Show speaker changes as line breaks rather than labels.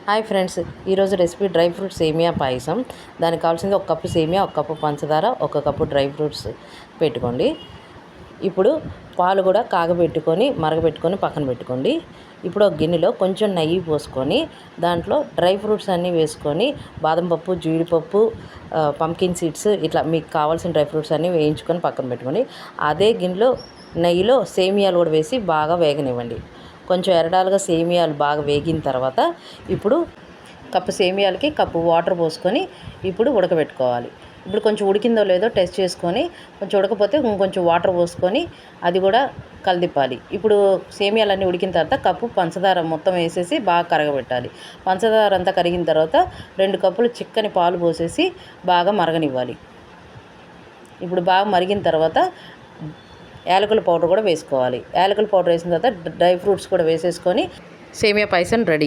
Hi friends, ఈరోజు recipe dry fruits సేమియా పాయసం. దానికి కావాల్సింది 1 కప్పు సేమియా, 1 కప్పు పంచదార, 1 కప్పు డ్రై ఫ్రూట్స్ పెట్టుకోండి. ఇప్పుడు పాలు కూడా కాగబెట్టుకొని మరగబెట్టుకొని పక్కన పెట్టుకోండి. ఇప్పుడు ఒక గిన్నెలో కొంచెం నెయ్యి పోసుకొని దాంట్లో డ్రై ఫ్రూట్స్ అన్నీ వేసుకొని బాదం పప్పు, జీడిపప్పు, పంకిన్ సీడ్స్ ఇట్లా మీకు కావాల్సిన డ్రై ఫ్రూట్స్ అన్నీ వేయించుకొని పక్కన పెట్టుకోండి. అదే గిన్నెలో నెయ్యిలో సేమియాలు కూడా వేసి బాగా వేగనివ్వండి. కొంచెం ఎరడాలుగా సేమియాలు బాగా వేగిన తర్వాత ఇప్పుడు కప్పు సేమియాలకి కప్పు వాటర్ పోసుకొని ఇప్పుడు ఉడకబెట్టుకోవాలి. ఇప్పుడు కొంచెం ఉడికిందో లేదో టెస్ట్ చేసుకొని, కొంచెం ఉడకపోతే ఇంకొంచెం వాటర్ పోసుకొని అది కూడా కలిదిప్పాలి. ఇప్పుడు సేమియాలన్నీ ఉడికిన తర్వాత కప్పు పంచదార మొత్తం వేసేసి బాగా కరగబెట్టాలి. పంచదార అంతా కరిగిన తర్వాత 2 కప్పులు చిక్కని పాలు పోసేసి బాగా మరగనివ్వాలి. ఇప్పుడు బాగా మరిగిన తర్వాత యాలకుల పౌడర్ కూడా వేసుకోవాలి. యాలకుల పౌడర్ వేసిన తర్వాత డ్రై ఫ్రూట్స్ కూడా వేసేసుకొని సేమియా పాయసం రెడీ.